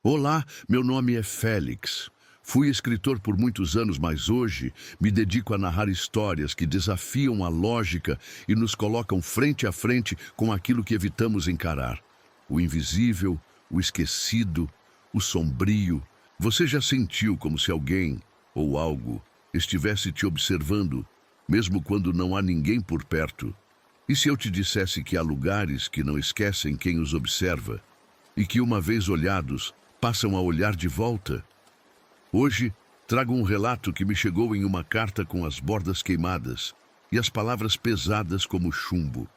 Olá, meu nome é Félix. Fui escritor por muitos anos, mas hoje me dedico a narrar histórias que desafiam a lógica e nos colocam frente a frente com aquilo que evitamos encarar. O invisível, o esquecido, o sombrio. Você já sentiu como se alguém ou algo estivesse te observando, mesmo quando não há ninguém por perto? E se eu te dissesse que há lugares que não esquecem quem os observa e que, uma vez olhados, passam a olhar de volta? Hoje, trago um relato que me chegou em uma carta com as bordas queimadas e as palavras pesadas como chumbo.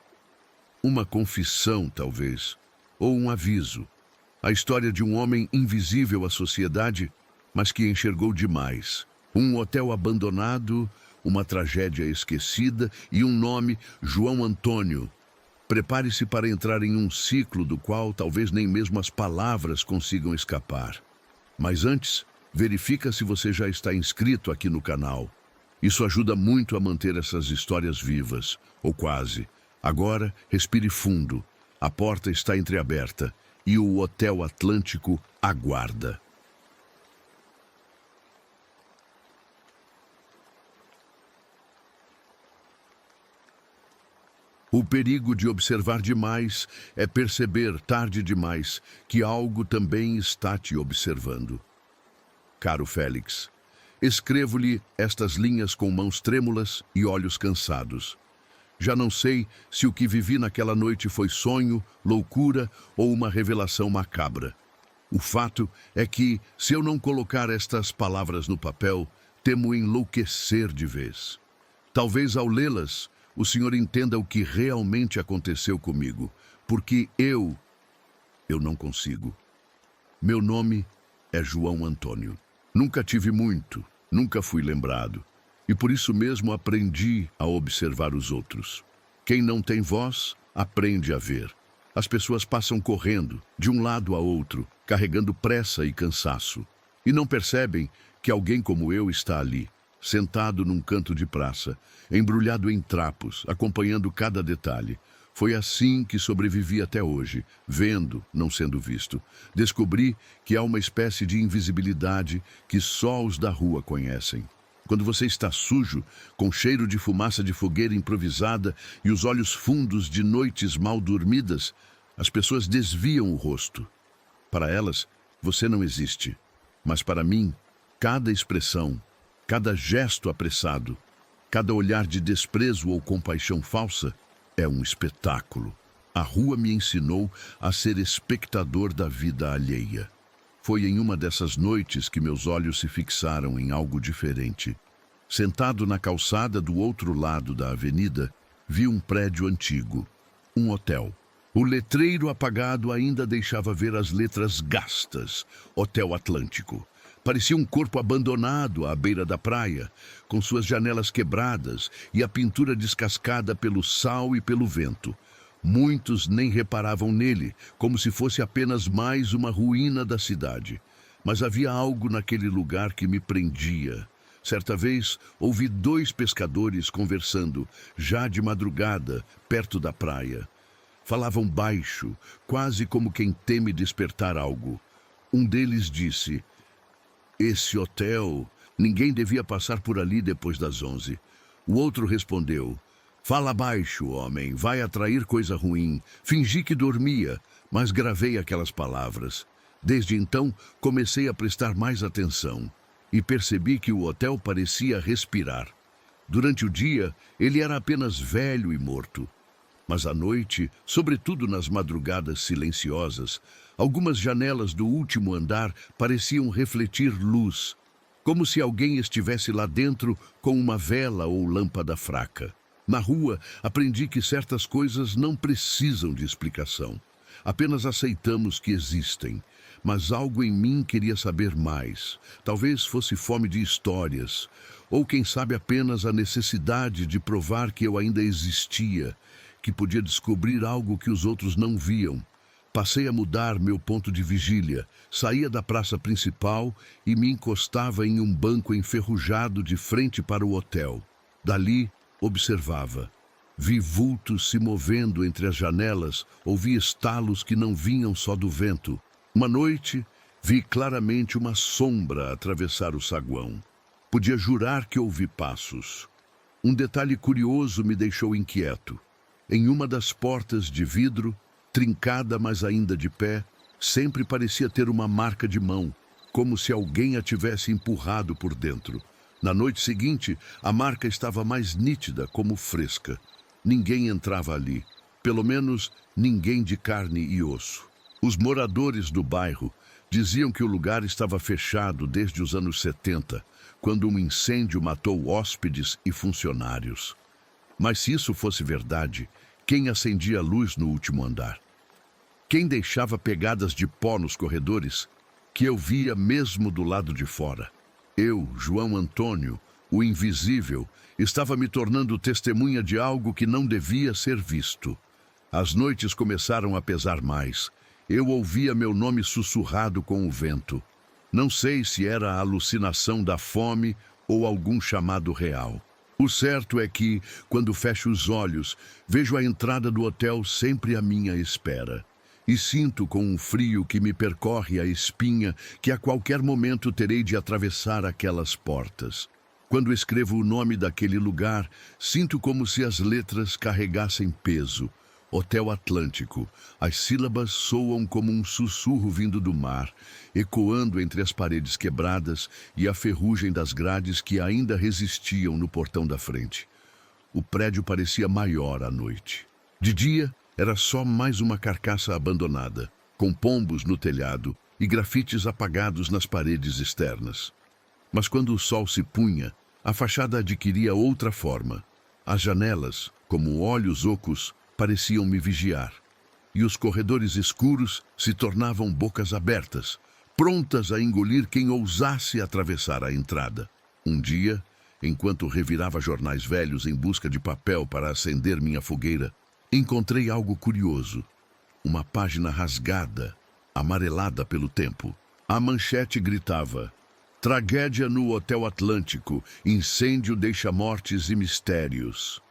Uma confissão, talvez, ou um aviso. A história de um homem invisível à sociedade, mas que enxergou demais. Um hotel abandonado, uma tragédia esquecida e um nome, João Antônio. Prepare-se para entrar em um ciclo do qual talvez nem mesmo as palavras consigam escapar. Mas antes, verifica se você já está inscrito aqui no canal. Isso ajuda muito a manter essas histórias vivas, ou quase. Agora, respire fundo. A porta está entreaberta e o Hotel Atlântico aguarda. O perigo de observar demais é perceber, tarde demais, que algo também está te observando. Caro Félix, escrevo-lhe estas linhas com mãos trêmulas e olhos cansados. Já não sei se o que vivi naquela noite foi sonho, loucura ou uma revelação macabra. O fato é que, se eu não colocar estas palavras no papel, temo enlouquecer de vez. Talvez ao lê-las, o senhor entenda o que realmente aconteceu comigo, porque eu não consigo. Meu nome é João Antônio. Nunca tive muito, nunca fui lembrado, e por isso mesmo aprendi a observar os outros. Quem não tem voz, aprende a ver. As pessoas passam correndo, de um lado a outro, carregando pressa e cansaço, e não percebem que alguém como eu está ali, sentado num canto de praça, embrulhado em trapos, acompanhando cada detalhe. Foi assim que sobrevivi até hoje, vendo, não sendo visto. Descobri que há uma espécie de invisibilidade que só os da rua conhecem. Quando você está sujo, com cheiro de fumaça de fogueira improvisada e os olhos fundos de noites mal dormidas, as pessoas desviam o rosto. Para elas, você não existe. Mas para mim, cada expressão, cada gesto apressado, cada olhar de desprezo ou compaixão falsa é um espetáculo. A rua me ensinou a ser espectador da vida alheia. Foi em uma dessas noites que meus olhos se fixaram em algo diferente. Sentado na calçada do outro lado da avenida, vi um prédio antigo, um hotel. O letreiro apagado ainda deixava ver as letras gastas, Hotel Atlântico. Parecia um corpo abandonado à beira da praia, com suas janelas quebradas e a pintura descascada pelo sal e pelo vento. Muitos nem reparavam nele, como se fosse apenas mais uma ruína da cidade. Mas havia algo naquele lugar que me prendia. Certa vez, ouvi dois pescadores conversando, já de madrugada, perto da praia. Falavam baixo, quase como quem teme despertar algo. Um deles disse: "Esse hotel, ninguém devia passar por ali depois das 11. O outro respondeu: "Fala baixo, homem, vai atrair coisa ruim." Fingi que dormia, mas gravei aquelas palavras. Desde então, comecei a prestar mais atenção e percebi que o hotel parecia respirar. Durante o dia, ele era apenas velho e morto. Mas à noite, sobretudo nas madrugadas silenciosas, algumas janelas do último andar pareciam refletir luz, como se alguém estivesse lá dentro com uma vela ou lâmpada fraca. Na rua, aprendi que certas coisas não precisam de explicação. Apenas aceitamos que existem. Mas algo em mim queria saber mais. Talvez fosse fome de histórias, ou quem sabe apenas a necessidade de provar que eu ainda existia, que podia descobrir algo que os outros não viam. Passei a mudar meu ponto de vigília, saía da praça principal e me encostava em um banco enferrujado de frente para o hotel. Dali, observava. Vi vultos se movendo entre as janelas, ouvi estalos que não vinham só do vento. Uma noite, Vi claramente uma sombra atravessar o saguão. Podia jurar que ouvi passos. Um detalhe curioso me deixou inquieto. Em uma das portas de vidro, trincada mas ainda de pé, sempre parecia ter uma marca de mão, como se alguém a tivesse empurrado por dentro. Na noite seguinte, a marca estava mais nítida, como fresca. Ninguém entrava ali, pelo menos ninguém de carne e osso. Os moradores do bairro diziam que o lugar estava fechado desde os anos 70, quando um incêndio matou hóspedes e funcionários. Mas se isso fosse verdade, quem acendia a luz no último andar? Quem deixava pegadas de pó nos corredores, que eu via mesmo do lado de fora? Eu, João Antônio, o invisível, estava me tornando testemunha de algo que não devia ser visto. As noites começaram a pesar mais. Eu ouvia meu nome sussurrado com o vento. Não sei se era a alucinação da fome ou algum chamado real. O certo é que, quando fecho os olhos, vejo a entrada do hotel sempre à minha espera. E sinto com um frio que me percorre a espinha que a qualquer momento terei de atravessar aquelas portas. Quando escrevo o nome daquele lugar, sinto como se as letras carregassem peso. Hotel Atlântico. As sílabas soam como um sussurro vindo do mar, ecoando entre as paredes quebradas e a ferrugem das grades que ainda resistiam no portão da frente. O prédio parecia maior à noite. De dia, era só mais uma carcaça abandonada, com pombos no telhado e grafites apagados nas paredes externas. Mas quando o sol se punha, a fachada adquiria outra forma. As janelas, como olhos ocos, pareciam me vigiar, e os corredores escuros se tornavam bocas abertas, prontas a engolir quem ousasse atravessar a entrada. Um dia, enquanto revirava jornais velhos em busca de papel para acender minha fogueira, encontrei algo curioso. Uma página rasgada, amarelada pelo tempo. A manchete gritava: "Tragédia no Hotel Atlântico, incêndio deixa mortes e mistérios."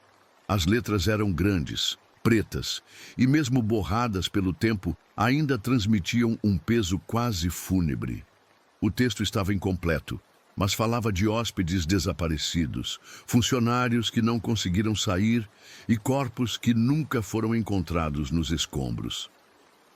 As letras eram grandes, pretas, e mesmo borradas pelo tempo, ainda transmitiam um peso quase fúnebre. O texto estava incompleto, mas falava de hóspedes desaparecidos, funcionários que não conseguiram sair e corpos que nunca foram encontrados nos escombros.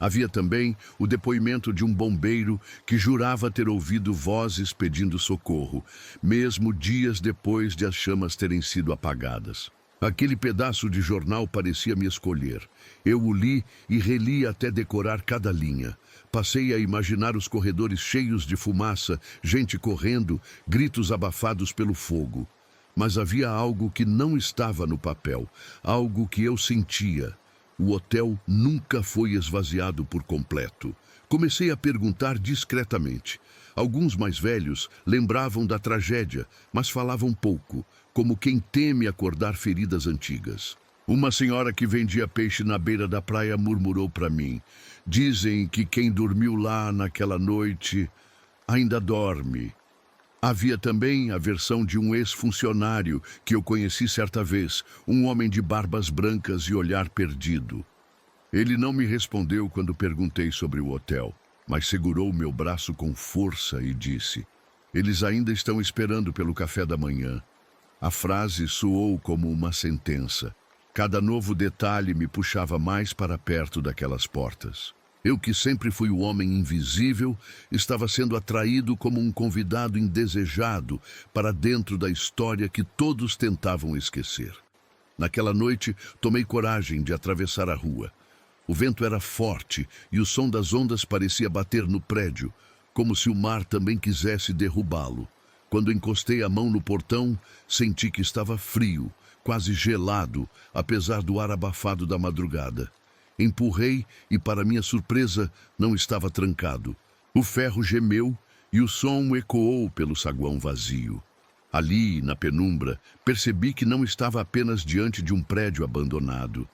Havia também o depoimento de um bombeiro que jurava ter ouvido vozes pedindo socorro, mesmo dias depois de as chamas terem sido apagadas. Aquele pedaço de jornal parecia me escolher. Eu o li e reli até decorar cada linha. Passei a imaginar os corredores cheios de fumaça, gente correndo, gritos abafados pelo fogo. Mas havia algo que não estava no papel, algo que eu sentia. O hotel nunca foi esvaziado por completo. Comecei a perguntar discretamente. Alguns mais velhos lembravam da tragédia, mas falavam pouco, como quem teme acordar feridas antigas. Uma senhora que vendia peixe na beira da praia murmurou para mim: "Dizem que quem dormiu lá naquela noite ainda dorme." Havia também a versão de um ex-funcionário que eu conheci certa vez, um homem de barbas brancas e olhar perdido. Ele não me respondeu quando perguntei sobre o hotel, mas segurou meu braço com força e disse: "Eles ainda estão esperando pelo café da manhã." A frase soou como uma sentença. Cada novo detalhe me puxava mais para perto daquelas portas. Eu, que sempre fui o homem invisível, estava sendo atraído como um convidado indesejado para dentro da história que todos tentavam esquecer. Naquela noite, tomei coragem de atravessar a rua. O vento era forte e o som das ondas parecia bater no prédio, como se o mar também quisesse derrubá-lo. Quando encostei a mão no portão, senti que estava frio, quase gelado, apesar do ar abafado da madrugada. Empurrei e, para minha surpresa, não estava trancado. O ferro gemeu e o som ecoou pelo saguão vazio. Ali, na penumbra, percebi que não estava apenas diante de um prédio abandonado.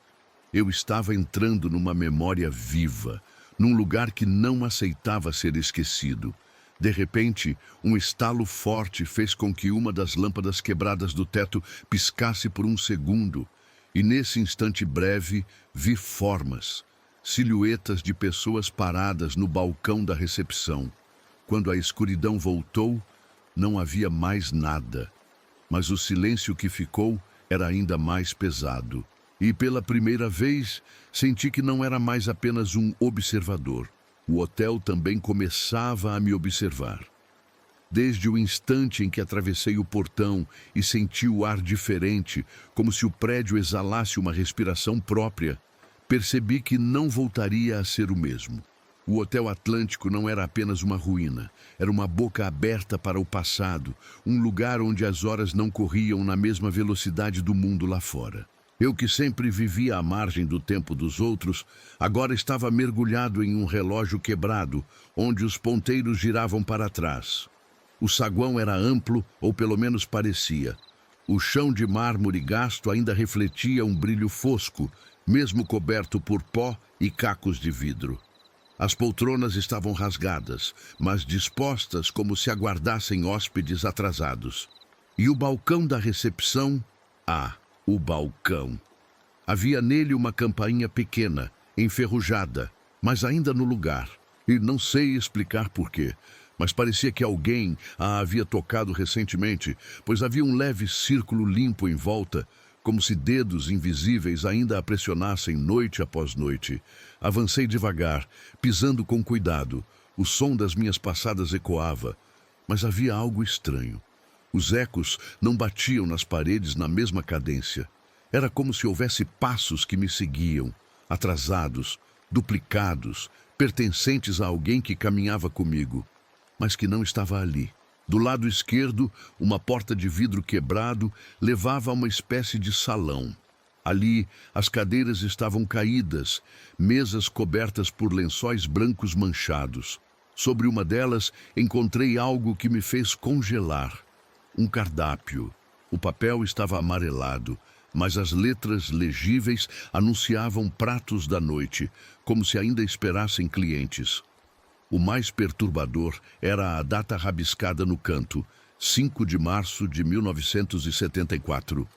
Eu estava entrando numa memória viva, num lugar que não aceitava ser esquecido. De repente, um estalo forte fez com que uma das lâmpadas quebradas do teto piscasse por um segundo, e nesse instante breve vi formas, silhuetas de pessoas paradas no balcão da recepção. Quando a escuridão voltou, não havia mais nada, mas o silêncio que ficou era ainda mais pesado. E pela primeira vez, senti que não era mais apenas um observador. O hotel também começava a me observar. Desde o instante em que atravessei o portão e senti o ar diferente, como se o prédio exalasse uma respiração própria, percebi que não voltaria a ser o mesmo. O Hotel Atlântico não era apenas uma ruína, era uma boca aberta para o passado, um lugar onde as horas não corriam na mesma velocidade do mundo lá fora. Eu que sempre vivia à margem do tempo dos outros, agora estava mergulhado em um relógio quebrado, onde os ponteiros giravam para trás. O saguão era amplo, ou pelo menos parecia. O chão de mármore gasto ainda refletia um brilho fosco, mesmo coberto por pó e cacos de vidro. As poltronas estavam rasgadas, mas dispostas como se aguardassem hóspedes atrasados. E o balcão da recepção? O balcão. Havia nele uma campainha pequena, enferrujada, mas ainda no lugar. E não sei explicar porquê, mas parecia que alguém a havia tocado recentemente, pois havia um leve círculo limpo em volta, como se dedos invisíveis ainda a pressionassem noite após noite. Avancei devagar, pisando com cuidado. O som das minhas passadas ecoava, mas havia algo estranho. Os ecos não batiam nas paredes na mesma cadência. Era como se houvesse passos que me seguiam, atrasados, duplicados, pertencentes a alguém que caminhava comigo, mas que não estava ali. Do lado esquerdo, uma porta de vidro quebrado levava a uma espécie de salão. Ali, as cadeiras estavam caídas, mesas cobertas por lençóis brancos manchados. Sobre uma delas, encontrei algo que me fez congelar. Um cardápio. O papel estava amarelado, mas as letras legíveis anunciavam pratos da noite, como se ainda esperassem clientes. O mais perturbador era a data rabiscada no canto, 5 de março de 1974.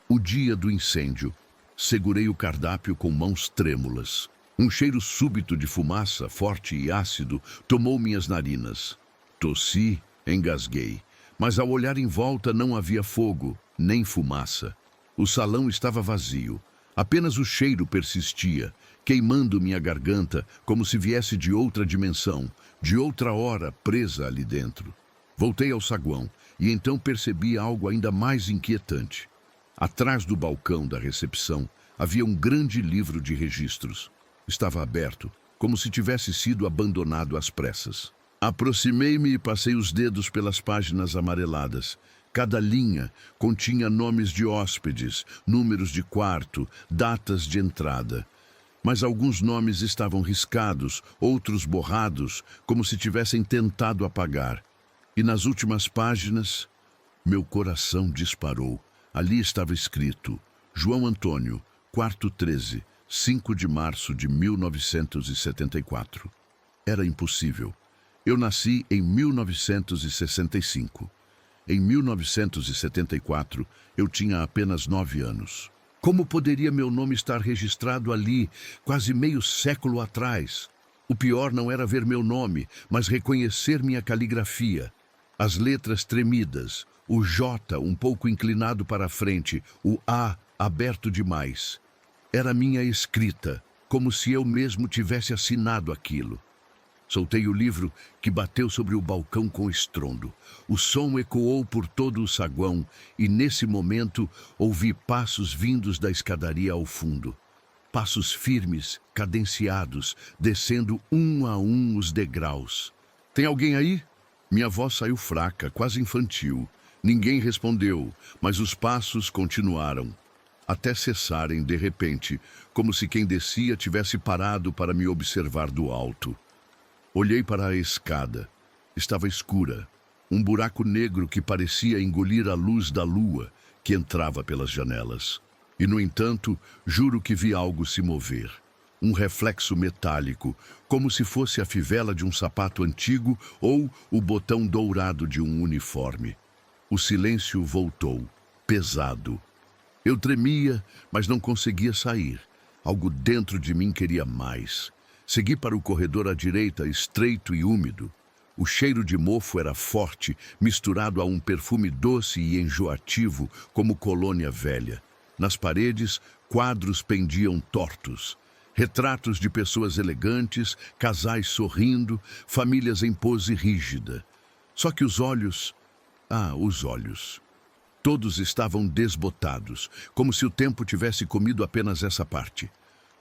O dia do incêndio. Segurei o cardápio com mãos trêmulas. Um cheiro súbito de fumaça, forte e ácido, tomou minhas narinas. Tossi, engasguei. Mas ao olhar em volta não havia fogo, nem fumaça. O salão estava vazio. Apenas o cheiro persistia, queimando minha garganta como se viesse de outra dimensão, de outra hora presa ali dentro. Voltei ao saguão e então percebi algo ainda mais inquietante. Atrás do balcão da recepção havia um grande livro de registros. Estava aberto, como se tivesse sido abandonado às pressas. Aproximei-me e passei os dedos pelas páginas amareladas. Cada linha continha nomes de hóspedes, números de quarto, datas de entrada. Mas alguns nomes estavam riscados, outros borrados, como se tivessem tentado apagar. E nas últimas páginas, meu coração disparou. Ali estava escrito: João Antônio, quarto 13, 5 de março de 1974. Era impossível. Eu nasci em 1965. Em 1974, eu tinha apenas 9 anos. Como poderia meu nome estar registrado ali, quase meio século atrás? O pior não era ver meu nome, mas reconhecer minha caligrafia. As letras tremidas, o J um pouco inclinado para a frente, o A aberto demais. Era minha escrita, como se eu mesmo tivesse assinado aquilo. Soltei o livro, que bateu sobre o balcão com estrondo. O som ecoou por todo o saguão e, nesse momento, ouvi passos vindos da escadaria ao fundo. Passos firmes, cadenciados, descendo um a um os degraus. Tem alguém aí? Minha voz saiu fraca, quase infantil. Ninguém respondeu, mas os passos continuaram, até cessarem de repente, como se quem descia tivesse parado para me observar do alto. Olhei para a escada. Estava escura. Um buraco negro que parecia engolir a luz da lua que entrava pelas janelas. E, no entanto, juro que vi algo se mover. Um reflexo metálico, como se fosse a fivela de um sapato antigo ou o botão dourado de um uniforme. O silêncio voltou, pesado. Eu tremia, mas não conseguia sair. Algo dentro de mim queria mais. Segui para o corredor à direita, estreito e úmido. O cheiro de mofo era forte, misturado a um perfume doce e enjoativo, como colônia velha. Nas paredes, quadros pendiam tortos. Retratos de pessoas elegantes, casais sorrindo, famílias em pose rígida. Só que os olhos... os olhos. Todos estavam desbotados, como se o tempo tivesse comido apenas essa parte.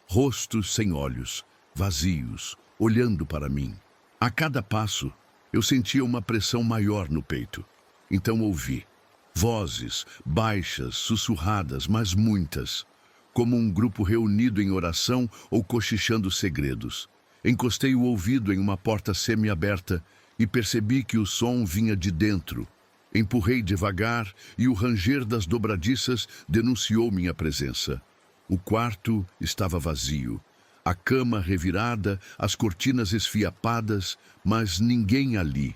Rostos sem olhos, vazios, olhando para mim. A cada passo, eu sentia uma pressão maior no peito. Então ouvi. Vozes, baixas, sussurradas, mas muitas. Como um grupo reunido em oração ou cochichando segredos. Encostei o ouvido em uma porta semi-aberta e percebi que o som vinha de dentro. Empurrei devagar e o ranger das dobradiças denunciou minha presença. O quarto estava vazio. A cama revirada, as cortinas esfiapadas, mas ninguém ali.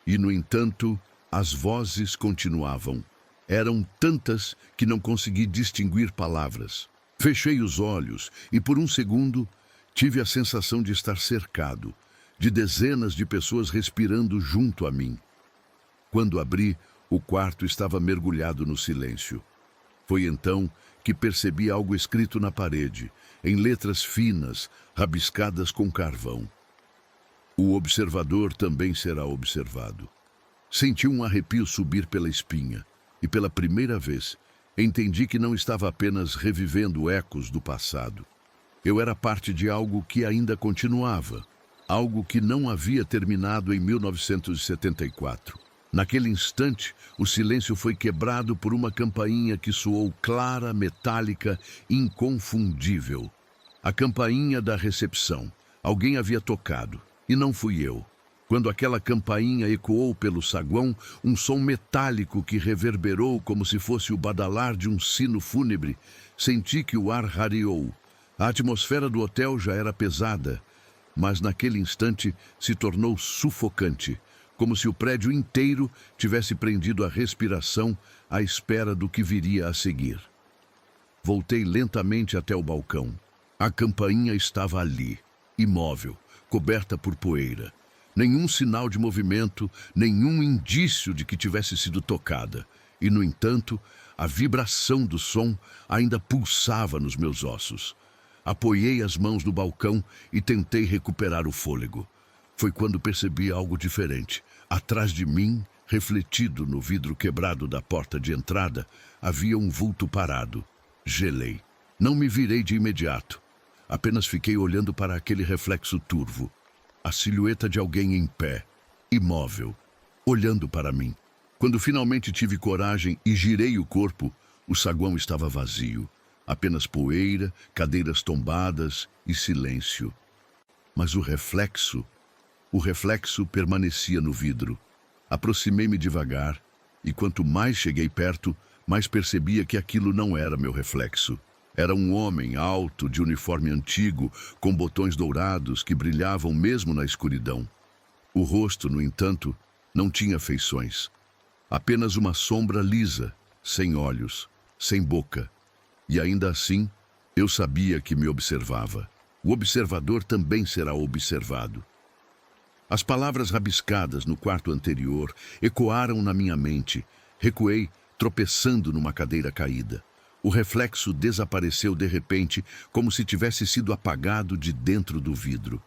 E, no entanto, as vozes continuavam. Eram tantas que não consegui distinguir palavras. Fechei os olhos e, por um segundo, tive a sensação de estar cercado, de dezenas de pessoas respirando junto a mim. Quando abri, o quarto estava mergulhado no silêncio. Foi então que percebi algo escrito na parede, em letras finas, rabiscadas com carvão. O observador também será observado. Senti um arrepio subir pela espinha e, pela primeira vez, entendi que não estava apenas revivendo ecos do passado. Eu era parte de algo que ainda continuava, algo que não havia terminado em 1974. Naquele instante, o silêncio foi quebrado por uma campainha que soou clara, metálica, inconfundível. A campainha da recepção. Alguém havia tocado, e não fui eu. Quando aquela campainha ecoou pelo saguão, um som metálico que reverberou como se fosse o badalar de um sino fúnebre, senti que o ar rareou. A atmosfera do hotel já era pesada, mas naquele instante se tornou sufocante, como se o prédio inteiro tivesse prendido a respiração à espera do que viria a seguir. Voltei lentamente até o balcão. A campainha estava ali, imóvel, coberta por poeira. Nenhum sinal de movimento, nenhum indício de que tivesse sido tocada. E, no entanto, a vibração do som ainda pulsava nos meus ossos. Apoiei as mãos no balcão e tentei recuperar o fôlego. Foi quando percebi algo diferente. Atrás de mim, refletido no vidro quebrado da porta de entrada, havia um vulto parado. Gelei. Não me virei de imediato. Apenas fiquei olhando para aquele reflexo turvo. A silhueta de alguém em pé, imóvel, olhando para mim. Quando finalmente tive coragem e girei o corpo, o saguão estava vazio. Apenas poeira, cadeiras tombadas e silêncio. Mas o reflexo permanecia no vidro. Aproximei-me devagar, e quanto mais cheguei perto, mais percebia que aquilo não era meu reflexo. Era um homem alto, de uniforme antigo, com botões dourados que brilhavam mesmo na escuridão. O rosto, no entanto, não tinha feições. Apenas uma sombra lisa, sem olhos, sem boca. E ainda assim, eu sabia que me observava. O observador também será observado. As palavras rabiscadas no quarto anterior ecoaram na minha mente. Recuei, tropeçando numa cadeira caída. O reflexo desapareceu de repente, como se tivesse sido apagado de dentro do vidro.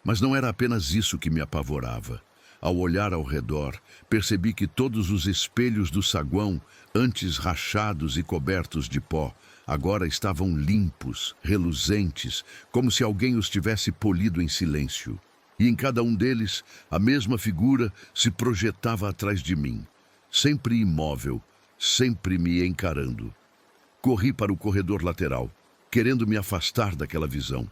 Mas não era apenas isso que me apavorava. Ao olhar ao redor, percebi que todos os espelhos do saguão, antes rachados e cobertos de pó, agora estavam limpos, reluzentes, como se alguém os tivesse polido em silêncio. E em cada um deles, a mesma figura se projetava atrás de mim, sempre imóvel, sempre me encarando. Corri para o corredor lateral, querendo me afastar daquela visão.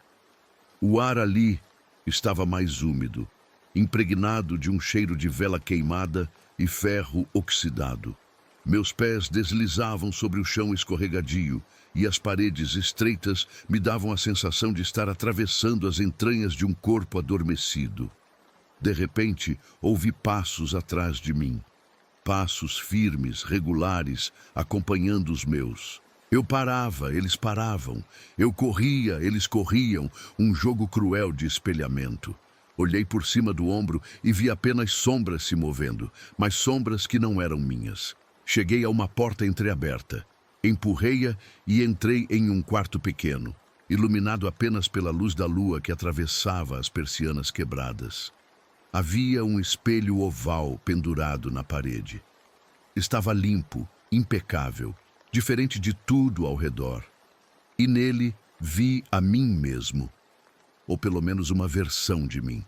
O ar ali estava mais úmido, impregnado de um cheiro de vela queimada e ferro oxidado. Meus pés deslizavam sobre o chão escorregadio e as paredes estreitas me davam a sensação de estar atravessando as entranhas de um corpo adormecido. De repente, ouvi passos atrás de mim. Passos firmes, regulares, acompanhando os meus. Eu parava, eles paravam. Eu corria, eles corriam. Um jogo cruel de espelhamento. Olhei por cima do ombro e vi apenas sombras se movendo, mas sombras que não eram minhas. Cheguei a uma porta entreaberta. Empurrei-a e entrei em um quarto pequeno, iluminado apenas pela luz da lua que atravessava as persianas quebradas. Havia um espelho oval pendurado na parede. Estava limpo, impecável, diferente de tudo ao redor. E nele vi a mim mesmo, ou pelo menos uma versão de mim.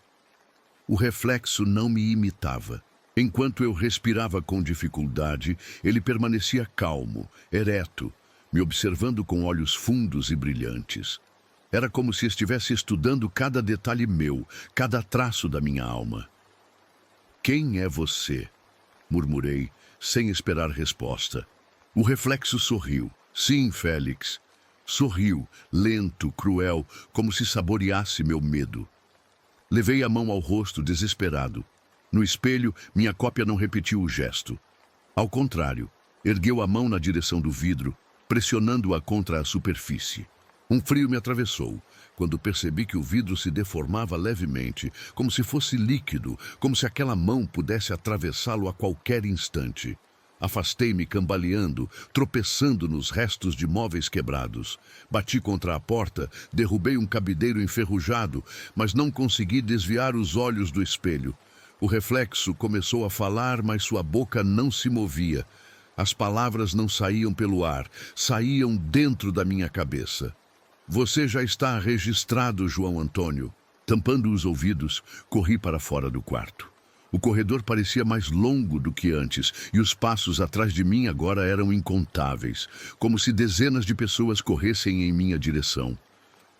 O reflexo não me imitava. Enquanto eu respirava com dificuldade, ele permanecia calmo, ereto, me observando com olhos fundos e brilhantes. Era como se estivesse estudando cada detalhe meu, cada traço da minha alma. "Quem é você?" murmurei, sem esperar resposta. O reflexo sorriu. "Sim, Félix." Sorriu, lento, cruel, como se saboreasse meu medo. Levei a mão ao rosto, desesperado. No espelho, minha cópia não repetiu o gesto. Ao contrário, ergueu a mão na direção do vidro, pressionando-a contra a superfície. Um frio me atravessou, quando percebi que o vidro se deformava levemente, como se fosse líquido, como se aquela mão pudesse atravessá-lo a qualquer instante. Afastei-me cambaleando, tropeçando nos restos de móveis quebrados. Bati contra a porta, derrubei um cabideiro enferrujado, mas não consegui desviar os olhos do espelho. O reflexo começou a falar, mas sua boca não se movia. As palavras não saíam pelo ar, saíam dentro da minha cabeça. "Você já está registrado, João Antônio." Tampando os ouvidos, corri para fora do quarto. O corredor parecia mais longo do que antes, e os passos atrás de mim agora eram incontáveis, como se dezenas de pessoas corressem em minha direção.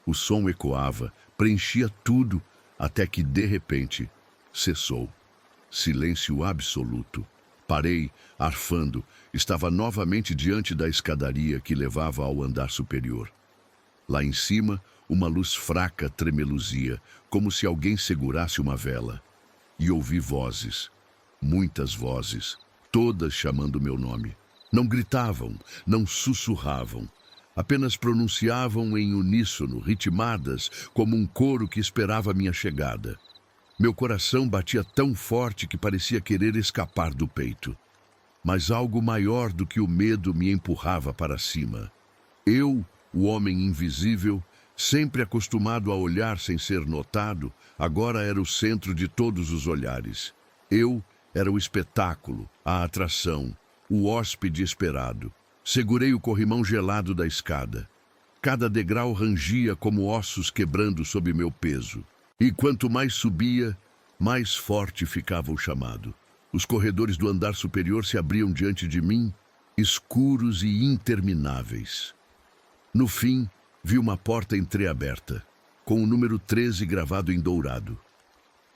O som ecoava, preenchia tudo, até que, de repente, cessou. Silêncio absoluto. Parei, arfando. Estava novamente diante da escadaria que levava ao andar superior. Lá em cima, uma luz fraca tremeluzia, como se alguém segurasse uma vela. E ouvi vozes, muitas vozes, todas chamando meu nome. Não gritavam, não sussurravam, apenas pronunciavam em uníssono, ritmadas, como um coro que esperava minha chegada. Meu coração batia tão forte que parecia querer escapar do peito. Mas algo maior do que o medo me empurrava para cima. Eu, o homem invisível, sempre acostumado a olhar sem ser notado, agora era o centro de todos os olhares. Eu era o espetáculo, a atração, o hóspede esperado. Segurei o corrimão gelado da escada. Cada degrau rangia como ossos quebrando sob meu peso. E quanto mais subia, mais forte ficava o chamado. Os corredores do andar superior se abriam diante de mim, escuros e intermináveis. No fim, vi uma porta entreaberta, com o número 13 gravado em dourado.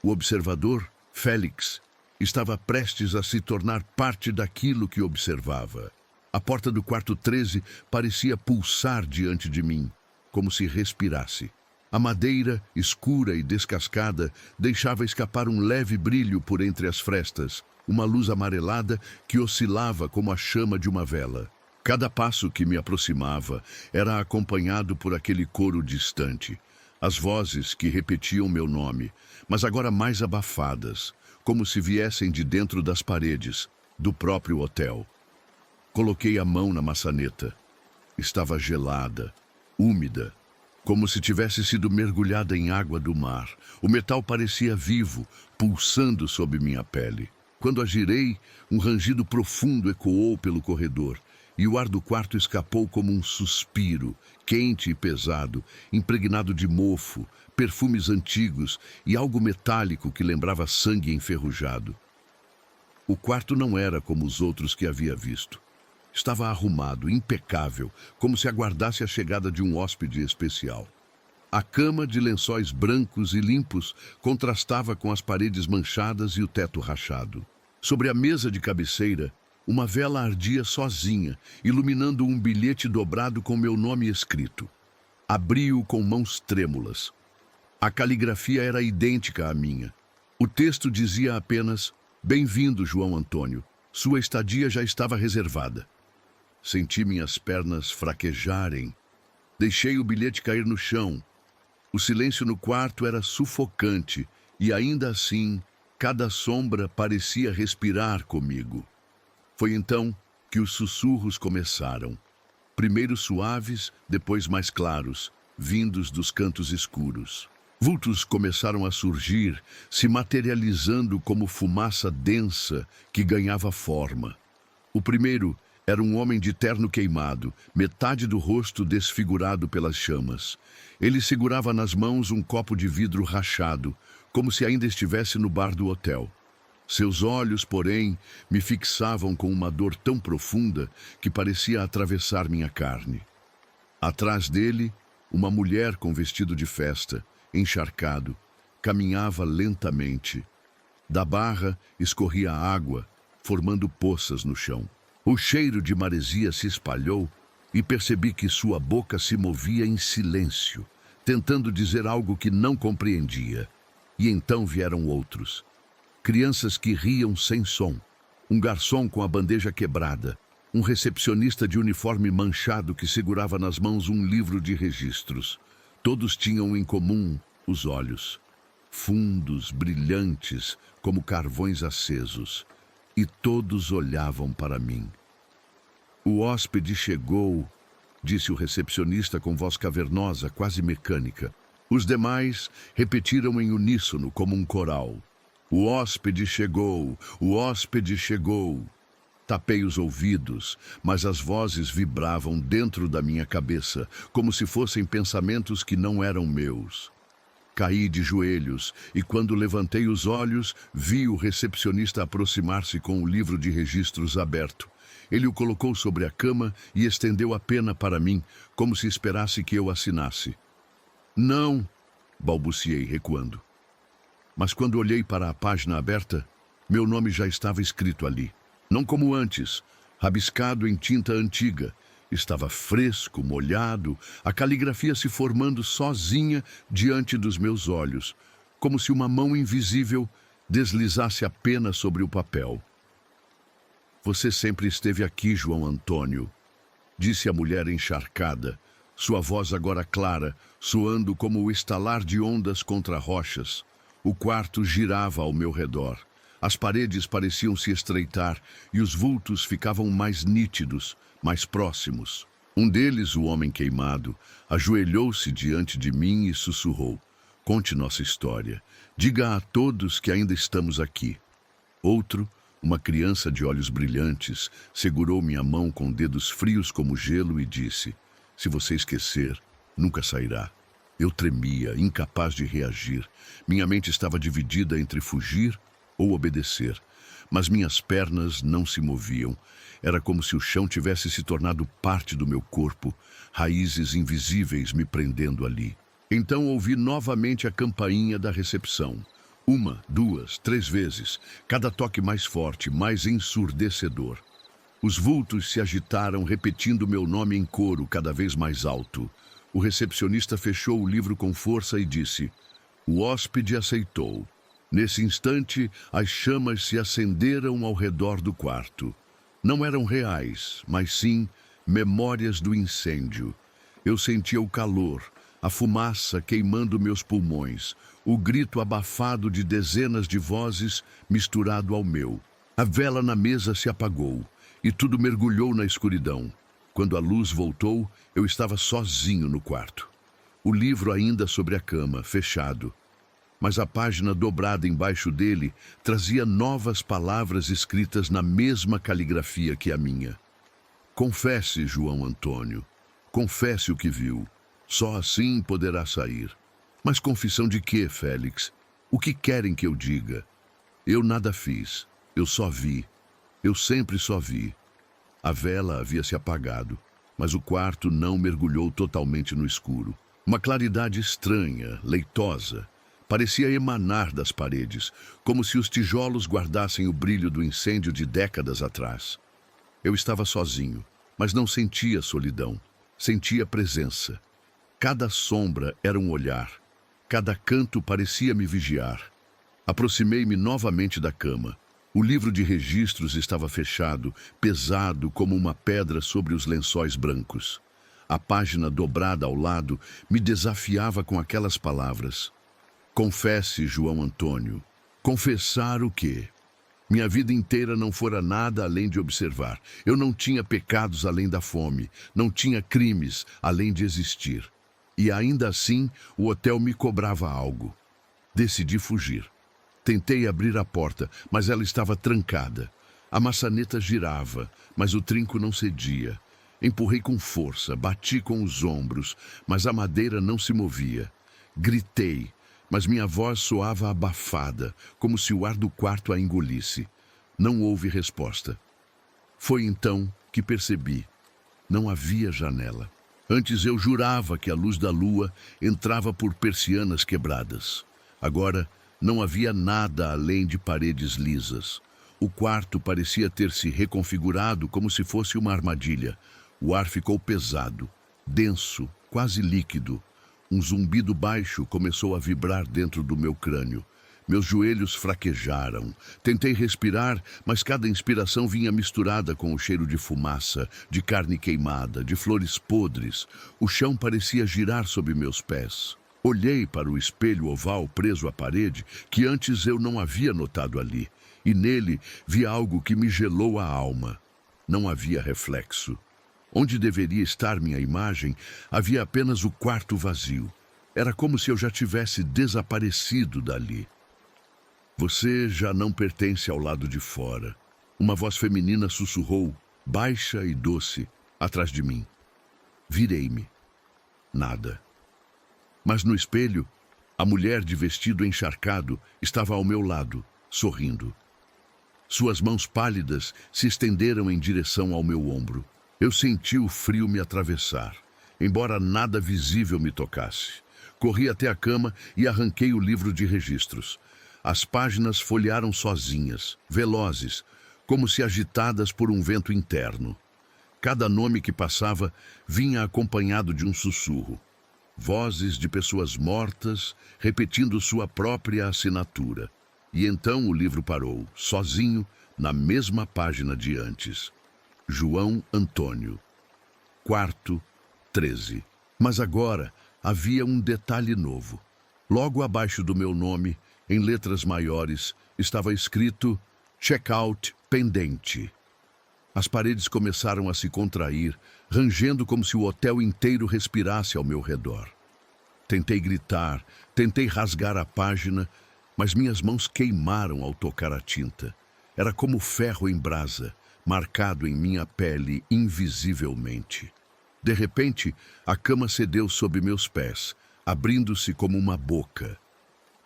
O observador, Félix, estava prestes a se tornar parte daquilo que observava. A porta do quarto 13 parecia pulsar diante de mim, como se respirasse. A madeira, escura e descascada, deixava escapar um leve brilho por entre as frestas, uma luz amarelada que oscilava como a chama de uma vela. Cada passo que me aproximava era acompanhado por aquele coro distante, as vozes que repetiam meu nome, mas agora mais abafadas, como se viessem de dentro das paredes, do próprio hotel. Coloquei a mão na maçaneta. Estava gelada, úmida, como se tivesse sido mergulhada em água do mar. O metal parecia vivo, pulsando sob minha pele. Quando a girei, um rangido profundo ecoou pelo corredor, e o ar do quarto escapou como um suspiro, quente e pesado, impregnado de mofo, perfumes antigos e algo metálico que lembrava sangue enferrujado. O quarto não era como os outros que havia visto. Estava arrumado, impecável, como se aguardasse a chegada de um hóspede especial. A cama, de lençóis brancos e limpos, contrastava com as paredes manchadas e o teto rachado. Sobre a mesa de cabeceira, uma vela ardia sozinha, iluminando um bilhete dobrado com meu nome escrito. Abri-o com mãos trêmulas. A caligrafia era idêntica à minha. O texto dizia apenas: "Bem-vindo, João Antônio. Sua estadia já estava reservada." Senti minhas pernas fraquejarem. Deixei o bilhete cair no chão. O silêncio no quarto era sufocante E ainda assim, cada sombra parecia respirar comigo. Foi então que os sussurros começaram. Primeiro suaves, depois mais claros, vindos dos cantos escuros. Vultos começaram a surgir, se materializando como fumaça densa que ganhava forma. O primeiro era um homem de terno queimado, metade do rosto desfigurado pelas chamas. Ele segurava nas mãos um copo de vidro rachado, como se ainda estivesse no bar do hotel. Seus olhos, porém, me fixavam com uma dor tão profunda que parecia atravessar minha carne. Atrás dele, uma mulher com vestido de festa, encharcado, caminhava lentamente. Da barra escorria água, formando poças no chão. O cheiro de maresia se espalhou e percebi que sua boca se movia em silêncio, tentando dizer algo que não compreendia. E então vieram outros. Crianças que riam sem som, um garçom com a bandeja quebrada, um recepcionista de uniforme manchado que segurava nas mãos um livro de registros. Todos tinham em comum os olhos, fundos, brilhantes, como carvões acesos, e todos olhavam para mim. O hóspede chegou, disse o recepcionista com voz cavernosa, quase mecânica. Os demais repetiram em uníssono como um coral. O hóspede chegou, o hóspede chegou. Tapei os ouvidos, mas as vozes vibravam dentro da minha cabeça, como se fossem pensamentos que não eram meus. Caí de joelhos e, quando levantei os olhos, vi o recepcionista aproximar-se com o livro de registros aberto. Ele o colocou sobre a cama e estendeu a pena para mim, como se esperasse que eu assinasse. Não, balbuciei, recuando. Mas quando olhei para a página aberta, meu nome já estava escrito ali. Não como antes, rabiscado em tinta antiga. Estava fresco, molhado, a caligrafia se formando sozinha diante dos meus olhos, como se uma mão invisível deslizasse a pena sobre o papel. Você sempre esteve aqui, João Antônio, disse a mulher encharcada, sua voz agora clara, soando como o estalar de ondas contra rochas. O quarto girava ao meu redor. As paredes pareciam se estreitar e os vultos ficavam mais nítidos, mais próximos. Um deles, o homem queimado, ajoelhou-se diante de mim e sussurrou. Conte nossa história. Diga a todos que ainda estamos aqui. Outro, uma criança de olhos brilhantes, segurou minha mão com dedos frios como gelo e disse: se você esquecer, nunca sairá. Eu tremia, incapaz de reagir. Minha mente estava dividida entre fugir ou obedecer. Mas minhas pernas não se moviam. Era como se o chão tivesse se tornado parte do meu corpo, raízes invisíveis me prendendo ali. Então ouvi novamente a campainha da recepção. 1, 2, 3 vezes, cada toque mais forte, mais ensurdecedor. Os vultos se agitaram, repetindo meu nome em coro, cada vez mais alto. O recepcionista fechou o livro com força e disse: o hóspede aceitou. Nesse instante, as chamas se acenderam ao redor do quarto. Não eram reais, mas sim memórias do incêndio. Eu sentia o calor, a fumaça queimando meus pulmões, o grito abafado de dezenas de vozes misturado ao meu. A vela na mesa se apagou e tudo mergulhou na escuridão. Quando a luz voltou, eu estava sozinho no quarto. O livro ainda sobre a cama, fechado. Mas a página dobrada embaixo dele trazia novas palavras escritas na mesma caligrafia que a minha. Confesse, João Antônio. Confesse o que viu. Só assim poderá sair. Mas confissão de quê, Félix? O que querem que eu diga? Eu nada fiz. Eu só vi. Eu sempre só vi. A vela havia se apagado, mas o quarto não mergulhou totalmente no escuro. Uma claridade estranha, leitosa, parecia emanar das paredes, como se os tijolos guardassem o brilho do incêndio de décadas atrás. Eu estava sozinho, mas não sentia solidão. Sentia presença. Cada sombra era um olhar. Cada canto parecia me vigiar. Aproximei-me novamente da cama. O livro de registros estava fechado, pesado como uma pedra sobre os lençóis brancos. A página dobrada ao lado me desafiava com aquelas palavras. Confesse, João Antônio. Confessar o quê? Minha vida inteira não fora nada além de observar. Eu não tinha pecados além da fome, não tinha crimes além de existir. E ainda assim, o hotel me cobrava algo. Decidi fugir. Tentei abrir a porta, mas ela estava trancada. A maçaneta girava, mas o trinco não cedia. Empurrei com força, bati com os ombros, mas a madeira não se movia. Gritei, mas minha voz soava abafada, como se o ar do quarto a engolisse. Não houve resposta. Foi então que percebi. Não havia janela. Antes eu jurava que a luz da lua entrava por persianas quebradas. Agora não havia nada além de paredes lisas. O quarto parecia ter se reconfigurado como se fosse uma armadilha. O ar ficou pesado, denso, quase líquido. Um zumbido baixo começou a vibrar dentro do meu crânio. Meus joelhos fraquejaram. Tentei respirar, mas cada inspiração vinha misturada com o cheiro de fumaça, de carne queimada, de flores podres. O chão parecia girar sob meus pés. Olhei para o espelho oval preso à parede, que antes eu não havia notado ali, e nele vi algo que me gelou a alma. Não havia reflexo. Onde deveria estar minha imagem, havia apenas o quarto vazio. Era como se eu já tivesse desaparecido dali. Você já não pertence ao lado de fora. Uma voz feminina sussurrou, baixa e doce, atrás de mim. Virei-me. Nada. Mas no espelho, a mulher de vestido encharcado estava ao meu lado, sorrindo. Suas mãos pálidas se estenderam em direção ao meu ombro. Eu senti o frio me atravessar, embora nada visível me tocasse. Corri até a cama e arranquei o livro de registros. As páginas folhearam sozinhas, velozes, como se agitadas por um vento interno. Cada nome que passava vinha acompanhado de um sussurro. Vozes de pessoas mortas, repetindo sua própria assinatura. E então o livro parou, sozinho, na mesma página de antes. João Antônio. Quarto 13. Mas agora havia um detalhe novo. Logo abaixo do meu nome, em letras maiores, estava escrito Checkout pendente. As paredes começaram a se contrair, rangendo como se o hotel inteiro respirasse ao meu redor. Tentei gritar, tentei rasgar a página, mas minhas mãos queimaram ao tocar a tinta. Era como ferro em brasa, marcado em minha pele invisivelmente. De repente, a cama cedeu sob meus pés, abrindo-se como uma boca.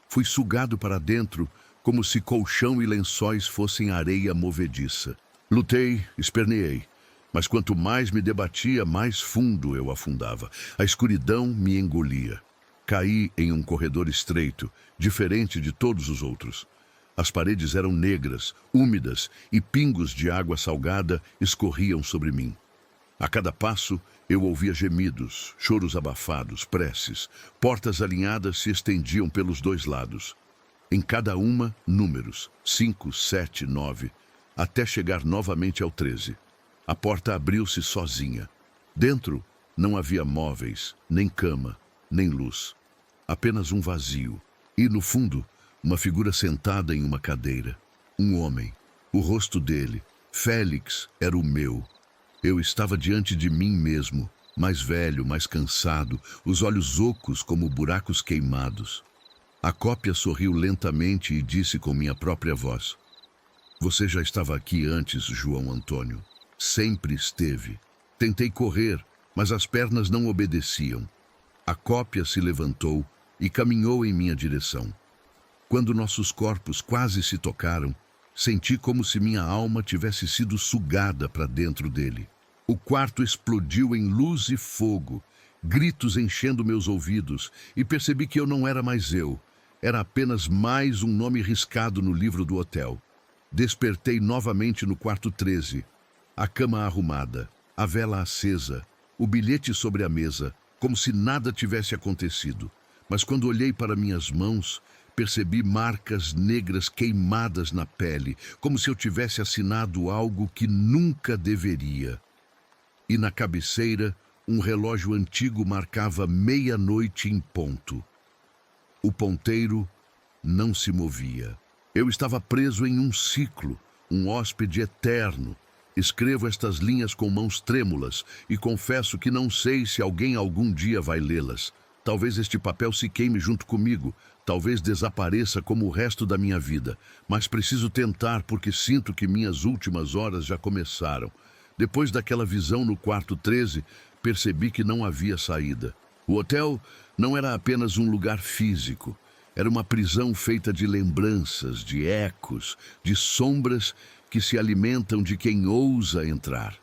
Fui sugado para dentro, como se colchão e lençóis fossem areia movediça. Lutei, esperneei, mas quanto mais me debatia, mais fundo eu afundava. A escuridão me engolia. Caí em um corredor estreito, diferente de todos os outros. As paredes eram negras, úmidas, e pingos de água salgada escorriam sobre mim. A cada passo, eu ouvia gemidos, choros abafados, preces. Portas alinhadas se estendiam pelos dois lados. Em cada uma, números, 5, 7, 9, até chegar novamente ao 13. A porta abriu-se sozinha. Dentro, não havia móveis, nem cama, nem luz. Apenas um vazio. E, no fundo, uma figura sentada em uma cadeira. Um homem. O rosto dele, Félix, era o meu. Eu estava diante de mim mesmo, mais velho, mais cansado, os olhos ocos como buracos queimados. A cópia sorriu lentamente e disse com minha própria voz: Você já estava aqui antes, João Antônio. Sempre esteve. Tentei correr, mas as pernas não obedeciam. A cópia se levantou e caminhou em minha direção. Quando nossos corpos quase se tocaram, senti como se minha alma tivesse sido sugada para dentro dele. O quarto explodiu em luz e fogo, gritos enchendo meus ouvidos, e percebi que eu não era mais eu. Era apenas mais um nome riscado no livro do hotel. Despertei novamente no quarto 13. A cama arrumada, a vela acesa, o bilhete sobre a mesa, como se nada tivesse acontecido. Mas quando olhei para minhas mãos, percebi marcas negras queimadas na pele, como se eu tivesse assinado algo que nunca deveria. E na cabeceira, um relógio antigo marcava meia-noite em ponto. O ponteiro não se movia. Eu estava preso em um ciclo, um hóspede eterno. Escrevo estas linhas com mãos trêmulas e confesso que não sei se alguém algum dia vai lê-las. Talvez este papel se queime junto comigo, talvez desapareça como o resto da minha vida, mas preciso tentar porque sinto que minhas últimas horas já começaram. Depois daquela visão no quarto 13, percebi que não havia saída. O hotel não era apenas um lugar físico, era uma prisão feita de lembranças, de ecos, de sombras que se alimentam de quem ousa entrar.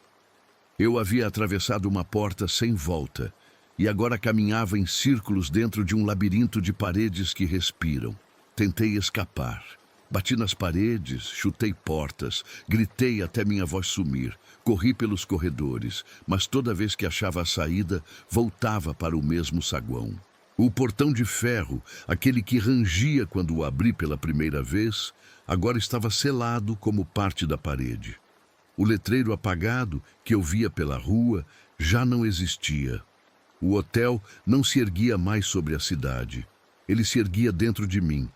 Eu havia atravessado uma porta sem volta e agora caminhava em círculos dentro de um labirinto de paredes que respiram. Tentei escapar. Bati nas paredes, chutei portas, gritei até minha voz sumir. Corri pelos corredores, mas toda vez que achava a saída, voltava para o mesmo saguão. O portão de ferro, aquele que rangia quando o abri pela primeira vez, agora estava selado como parte da parede. O letreiro apagado que eu via pela rua já não existia. O hotel não se erguia mais sobre a cidade. Ele se erguia dentro de mim.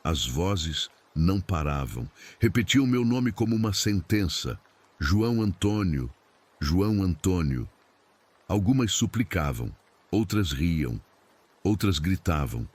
As vozes não paravam. Repetiam meu nome como uma sentença. João Antônio, João Antônio. Algumas suplicavam, outras riam, outras gritavam,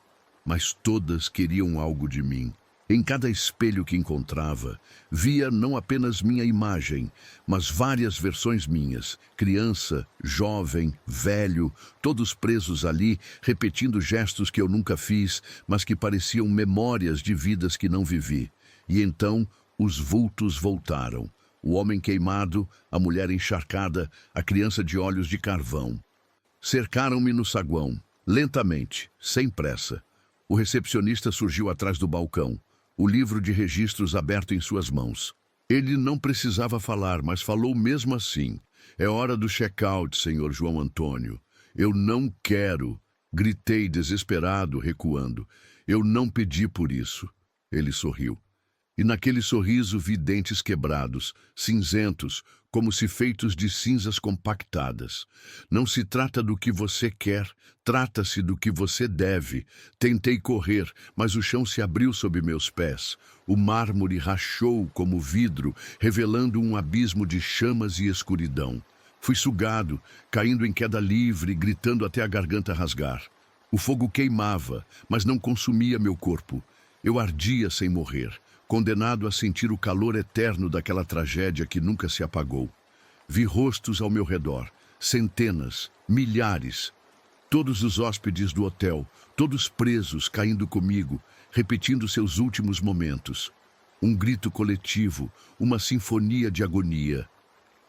mas todas queriam algo de mim. Em cada espelho que encontrava, via não apenas minha imagem, mas várias versões minhas, criança, jovem, velho, todos presos ali, repetindo gestos que eu nunca fiz, mas que pareciam memórias de vidas que não vivi. E então os vultos voltaram. O homem queimado, a mulher encharcada, a criança de olhos de carvão. Cercaram-me no saguão, lentamente, sem pressa. O recepcionista surgiu atrás do balcão, o livro de registros aberto em suas mãos. Ele não precisava falar, mas falou mesmo assim. É hora do check-out, senhor João Antônio. Eu não quero. Gritei desesperado, recuando. Eu não pedi por isso. Ele sorriu. E naquele sorriso vi dentes quebrados, cinzentos, como se feitos de cinzas compactadas. Não se trata do que você quer, trata-se do que você deve. Tentei correr, mas o chão se abriu sob meus pés. O mármore rachou como vidro, revelando um abismo de chamas e escuridão. Fui sugado, caindo em queda livre, gritando até a garganta rasgar. O fogo queimava, mas não consumia meu corpo. Eu ardia sem morrer, condenado a sentir o calor eterno daquela tragédia que nunca se apagou. Vi rostos ao meu redor, centenas, milhares. Todos os hóspedes do hotel, todos presos, caindo comigo, repetindo seus últimos momentos. Um grito coletivo, uma sinfonia de agonia.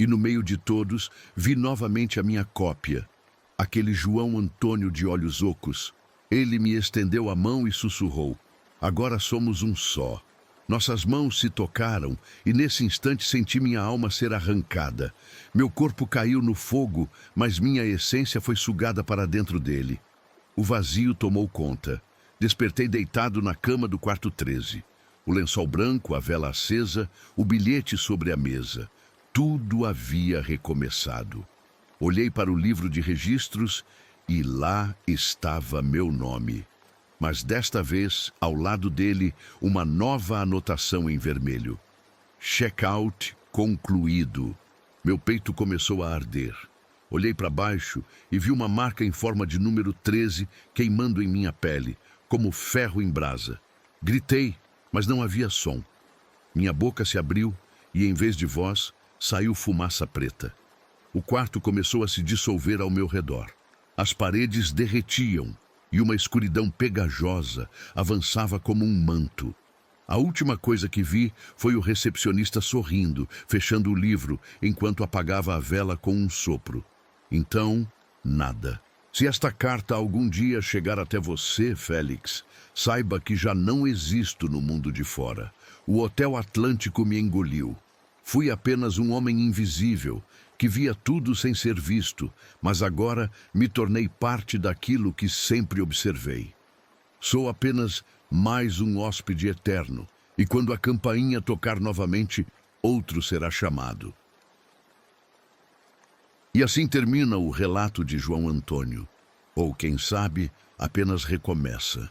E no meio de todos, vi novamente a minha cópia, aquele João Antônio de olhos ocos. Ele me estendeu a mão e sussurrou: agora somos um só. Nossas mãos se tocaram e nesse instante senti minha alma ser arrancada. Meu corpo caiu no fogo, mas minha essência foi sugada para dentro dele. O vazio tomou conta. Despertei deitado na cama do quarto 13. O lençol branco, a vela acesa, o bilhete sobre a mesa. Tudo havia recomeçado. Olhei para o livro de registros e lá estava meu nome. Mas desta vez, ao lado dele, uma nova anotação em vermelho. Check-out concluído. Meu peito começou a arder. Olhei para baixo e vi uma marca em forma de número 13 queimando em minha pele, como ferro em brasa. Gritei, mas não havia som. Minha boca se abriu e, em vez de voz, saiu fumaça preta. O quarto começou a se dissolver ao meu redor. As paredes derretiam e uma escuridão pegajosa avançava como um manto. A última coisa que vi foi o recepcionista sorrindo, fechando o livro, enquanto apagava a vela com um sopro. Então, nada. Se esta carta algum dia chegar até você, Félix, saiba que já não existo no mundo de fora. O Hotel Atlântico me engoliu. Fui apenas um homem invisível, que via tudo sem ser visto, mas agora me tornei parte daquilo que sempre observei. Sou apenas mais um hóspede eterno, e quando a campainha tocar novamente, outro será chamado. E assim termina o relato de João Antônio, ou quem sabe, apenas recomeça.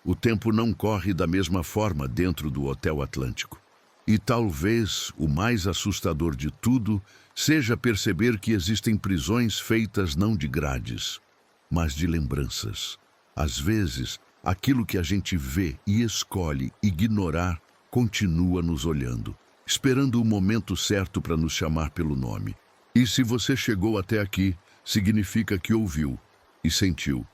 O tempo não corre da mesma forma dentro do Hotel Atlântico. E talvez o mais assustador de tudo seja perceber que existem prisões feitas não de grades, mas de lembranças. Às vezes, aquilo que a gente vê e escolhe ignorar continua nos olhando, esperando o momento certo para nos chamar pelo nome. E se você chegou até aqui, significa que ouviu e sentiu.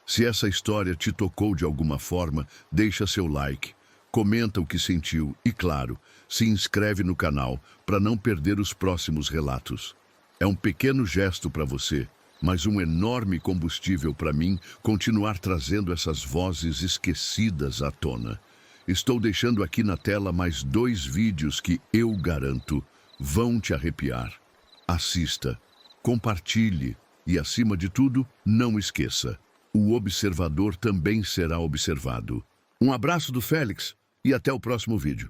Se essa história te tocou de alguma forma, deixa seu like, comenta o que sentiu e, claro, se inscreve no canal para não perder os próximos relatos. É um pequeno gesto para você, mas um enorme combustível para mim continuar trazendo essas vozes esquecidas à tona. Estou deixando aqui na tela mais 2 vídeos que eu garanto vão te arrepiar. Assista, compartilhe e, acima de tudo, não esqueça. O observador também será observado. Um abraço do Félix e até o próximo vídeo.